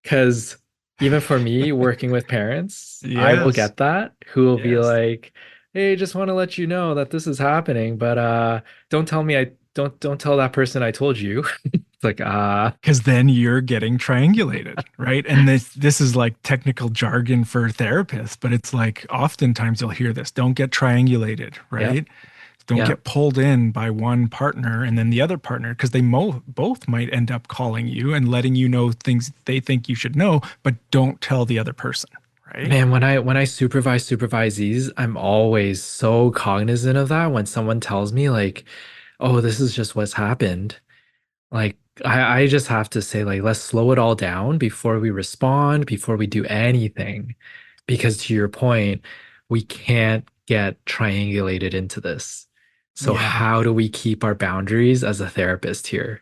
Because even for me, working with parents, I will Yes. get that who will be Yes. like, "Hey, just want to let you know that this is happening, but don't tell me I don't tell that person I told you." It's like, Because then you're getting triangulated, right? And this is like technical jargon for therapists, but it's like oftentimes you'll hear this, don't get triangulated, yep, right? Don't yep. get pulled in by one partner and then the other partner, because they both might end up calling you and letting you know things they think you should know, but don't tell the other person, right? Man, when I supervise supervisees, I'm always so cognizant of that when someone tells me like, "Oh, this is just what's happened." Like I just have to say like, let's slow it all down before we respond, before we do anything. Because to your point, we can't get triangulated into this. So Yeah. how do we keep our boundaries as a therapist here?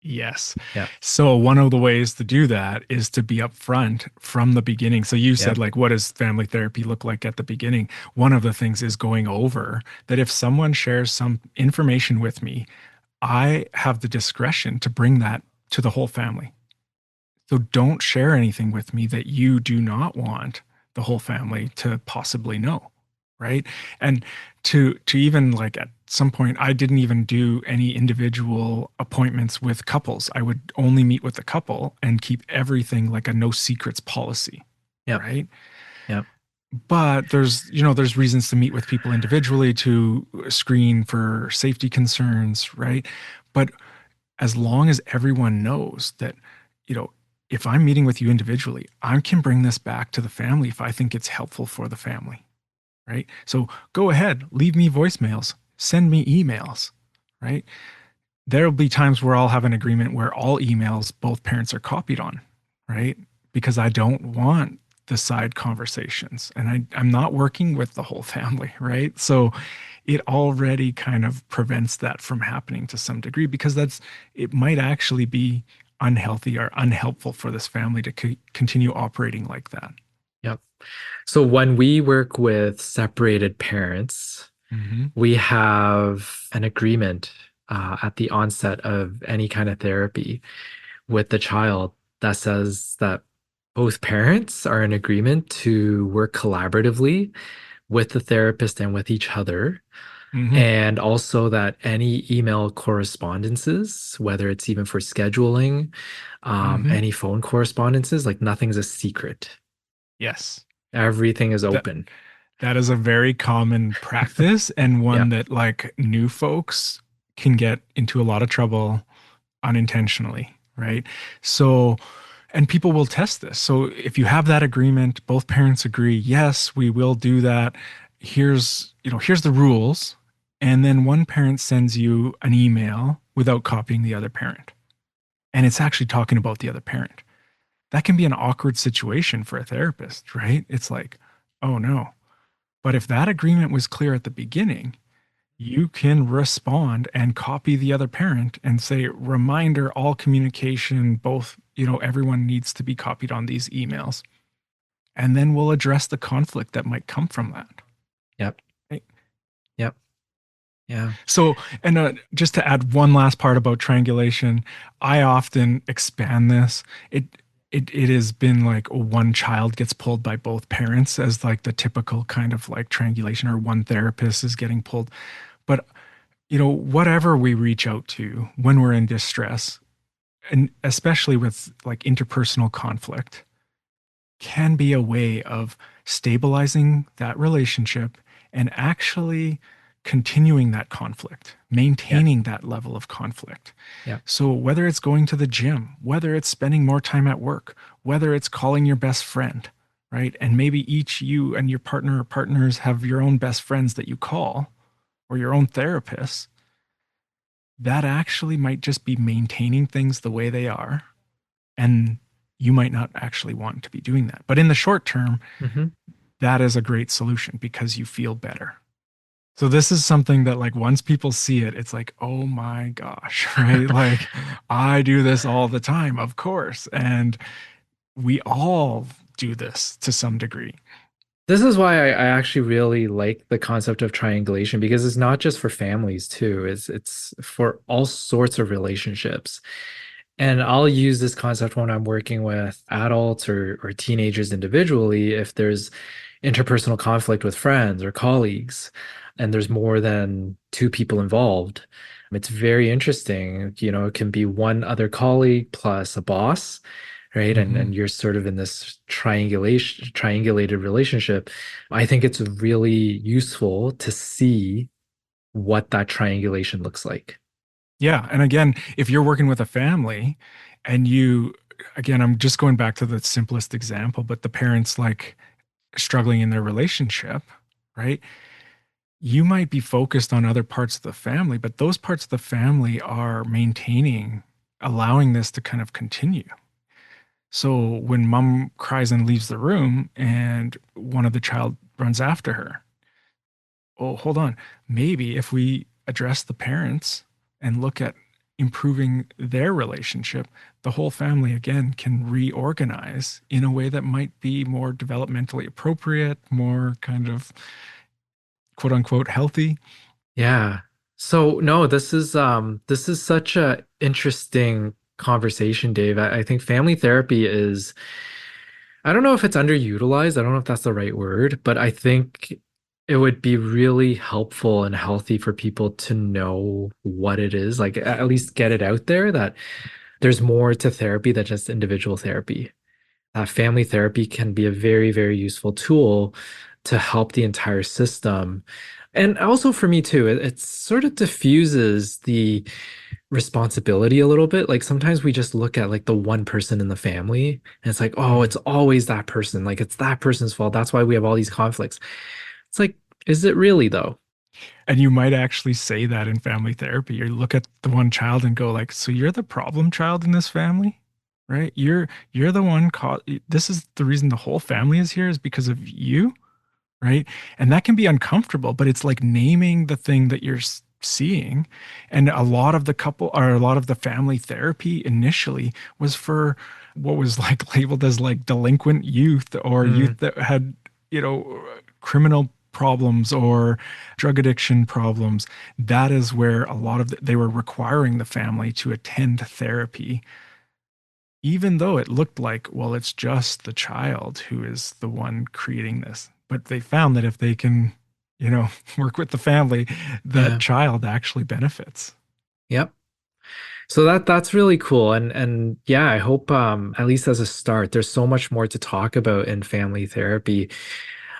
Yes. Yeah. So one of the ways to do that is to be upfront from the beginning. So you said Yep. like, what does family therapy look like at the beginning? One of the things is going over that if someone shares some information with me, I have the discretion to bring that to the whole family. So don't share anything with me that you do not want the whole family to possibly know, right? And to even like at some point I didn't even do any individual appointments with couples. I would only meet with the couple and keep everything like a no secrets policy, Yep. right? Yep. But there's reasons to meet with people individually to screen for safety concerns, right? But as long as everyone knows that, you know, if I'm meeting with you individually, I can bring this back to the family if I think it's helpful for the family, right? So go ahead, leave me voicemails, send me emails, right? There'll be times where I'll have an agreement where all emails both parents are copied on, right? Because I don't want the side conversations and I'm not working with the whole family, right? So it already kind of prevents that from happening to some degree because it might actually be unhealthy or unhelpful for this family to continue operating like that. Yep. So when we work with separated parents, Hmm. we have an agreement at the onset of any kind of therapy with the child that says that both parents are in agreement to work collaboratively with the therapist and with each other. Hmm. And also that any email correspondences, whether it's even for scheduling, Hmm. any phone correspondences, like nothing's a secret. Yes. Everything is That open. that is a very common practice and Yeah. one that like new folks can get into a lot of trouble unintentionally, right? So, and people will test this. So if you have that agreement, both parents agree, yes, we will do that. Here's the rules. And then one parent sends you an email without copying the other parent. And it's actually talking about the other parent. That can be an awkward situation for a therapist, right? It's like, oh no. But if that agreement was clear at the beginning, you can respond and copy the other parent and say, reminder, all communication, both, everyone needs to be copied on these emails. And then we'll address the conflict that might come from that. Yep. Right? Yep. Yeah. So, and just to add one last part about triangulation, I often expand this. It has been like one child gets pulled by both parents as like the typical kind of like triangulation, or one therapist is getting pulled. But whatever we reach out to when we're in distress, and especially with like interpersonal conflict, can be a way of stabilizing that relationship and actually continuing that conflict, Yeah. maintaining that level of conflict. Yeah. So, whether it's going to the gym, whether it's spending more time at work, whether it's calling your best friend, right? And maybe each you and your partner or partners have your own best friends that you call or your own therapists, that actually might just be maintaining things the way they are. And you might not actually want to be doing that. But in the short term, Hmm. that is a great solution because you feel better. So this is something that like once people see it, it's like, oh my gosh, right? Like I do this all the time, of course. And we all do this to some degree. This is why I actually really like the concept of triangulation because it's not just for families too. It's for all sorts of relationships. And I'll use this concept when I'm working with adults or teenagers individually if there's interpersonal conflict with friends or colleagues and there's more than two people involved. It's very interesting. It can be one other colleague plus a boss, right? And Hmm. you're sort of in this triangulated relationship. I think it's really useful to see what that triangulation looks like. Yeah. And again, if you're working with a family and again, I'm just going back to the simplest example, but the parents like struggling in their relationship, right? You might be focused on other parts of the family, but those parts of the family are maintaining, allowing this to kind of continue. So when mom cries and leaves the room and one of the child runs after her, oh, hold on. Maybe if we address the parents and look at improving their relationship, the whole family again can reorganize in a way that might be more developmentally appropriate, more kind of quote unquote healthy. Yeah. So no, this is such a interesting conversation, Dave. I think family therapy is I don't know if it's underutilized. I don't know if that's the right word, but I think it would be really helpful and healthy for people to know what it is, like at least get it out there that there's more to therapy than just individual therapy. Family therapy can be a very, very useful tool to help the entire system. And also for me too, it sort of diffuses the responsibility a little bit. Like sometimes we just look at like the one person in the family and it's like, oh, it's Mhm. always that person. Like it's that person's fault. That's why we have all these conflicts. It's like, is it really though? And you might actually say that in family therapy. You look at the one child and go like, "So you're the problem child in this family?" Right? You're the one this is the reason the whole family is here is because of you. right? And that can be uncomfortable, but it's like naming the thing that you're seeing. And a lot of the couple or a lot of the family therapy initially was for what was like labeled as like delinquent youth or youth Mm, that had, you know, criminal problems or drug addiction problems. That is where a lot of they were requiring the family to attend therapy, even though it looked like, well, it's just the child who is the one creating this. But they found that if they can, you know, work with the family, that yeah. child actually benefits. Yep. So that's really cool. And yeah, I hope at least as a start, there's so much more to talk about in family therapy.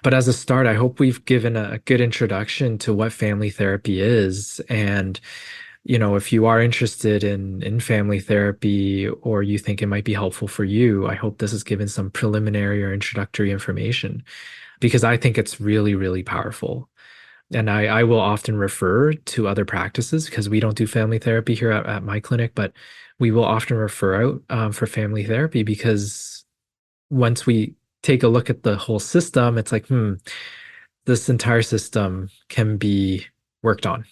But as a start, I hope we've given a good introduction to what family therapy is. And, if you are interested in family therapy or you think it might be helpful for you, I hope this has given some preliminary or introductory information because I think it's really, really powerful. And I will often refer to other practices because we don't do family therapy here at my clinic, but we will often refer out for family therapy because once we take a look at the whole system, it's like, this entire system can be worked on.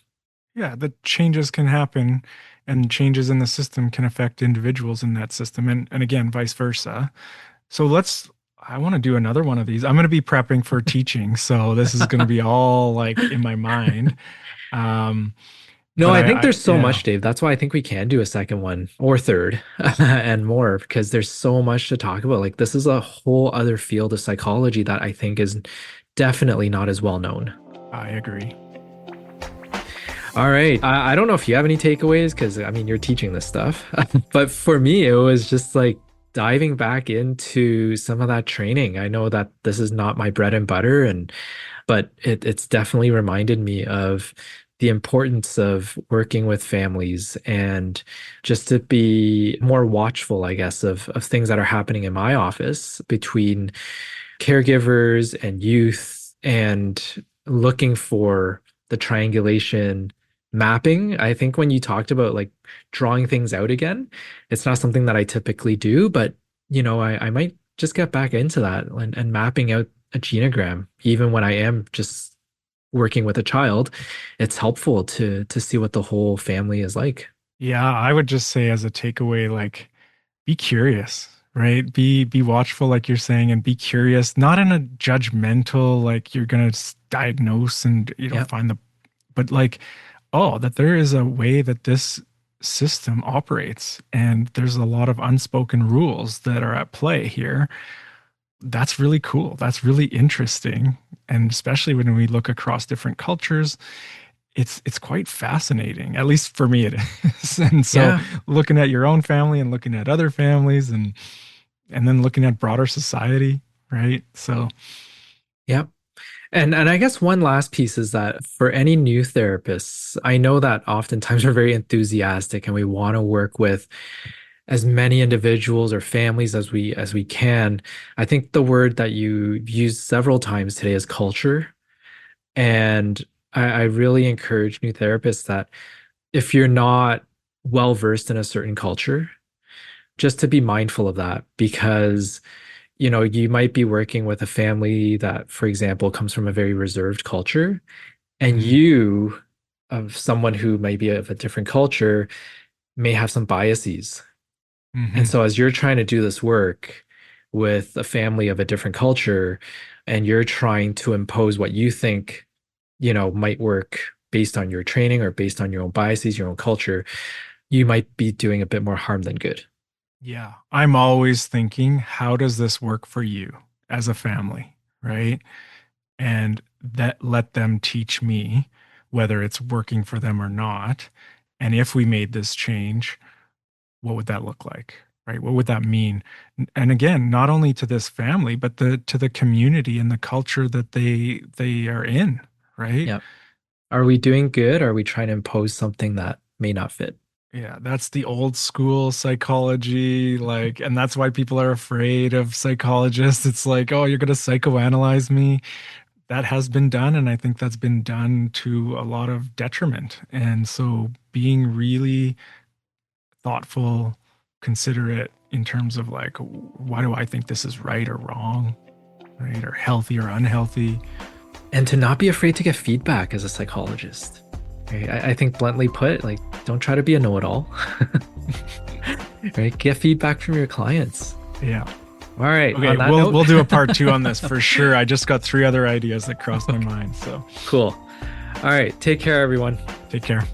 Yeah, the changes can happen and changes in the system can affect individuals in that system and again, vice versa. So I want to do another one of these. I'm going to be prepping for teaching, so this is going to be all like in my mind. Um, No, but I think there's so yeah, much, Dave. That's why I think we can do a second one or third and more because there's so much to talk about. Like, this is a whole other field of psychology that I think is definitely not as well known. I agree. All right. I don't know if you have any takeaways because I mean, you're teaching this stuff. But for me, it was just like diving back into some of that training. I know that this is not my bread and butter, but it's definitely reminded me of the importance of working with families and just to be more watchful, I guess, of things that are happening in my office between caregivers and youth and looking for the triangulation mapping. I think when you talked about like drawing things out again, it's not something that I typically do, but I might just get back into that and mapping out a genogram, even when I am just working with a child, it's helpful to see what the whole family is like. Yeah, I would just say as a takeaway, like be curious, right? Be watchful, like you're saying, and be curious, not in a judgmental, like you're gonna diagnose and Yeah. find the, but like, oh, that there is a way that this system operates, and there's a lot of unspoken rules that are at play here. That's really cool. That's really interesting. And especially when we look across different cultures, it's quite fascinating. At least for me it is. And so Yeah. looking at your own family and looking at other families and then looking at broader society, right? So Yeah. And I guess one last piece is that for any new therapists, I know that oftentimes we're very enthusiastic and we want to work with as many individuals or families as we can. I think the word that you used several times today is culture. And I really encourage new therapists that if you're not well versed in a certain culture, just to be mindful of that because you might be working with a family that, for example, comes from a very reserved culture, and mhm, you, of someone who may be of a different culture, may have some biases. And mhm. so, as you're trying to do this work with a family of a different culture, and you're trying to impose what you think, might work based on your training or based on your own biases, your own culture, you might be doing a bit more harm than good. Yeah. I'm always thinking, how does this work for you as a family, right? And that let them teach me whether it's working for them or not. And if we made this change, what would that look like? Right? What would that mean? And again, not only to this family, but to the community and the culture that they are in, right? Yeah. Are we doing good? Or are we trying to impose something that may not fit? Yeah, that's the old school psychology, like, and that's why people are afraid of psychologists. It's like, oh, you're going to psychoanalyze me. That has been done, and I think that's been done to a lot of detriment. And so being really thoughtful, considerate in terms of like, why do I think this is right or wrong, right? Or healthy or unhealthy? And to not be afraid to get feedback as a psychologist. Right? I think bluntly put, like, don't try to be a know-it-all. Right? Get feedback from your clients. Yeah. All right. Okay, On that we'll note, we'll do a part 2 on this for sure. I just got 3 other ideas that crossed my mind. So cool. All right. Take care, everyone. take care.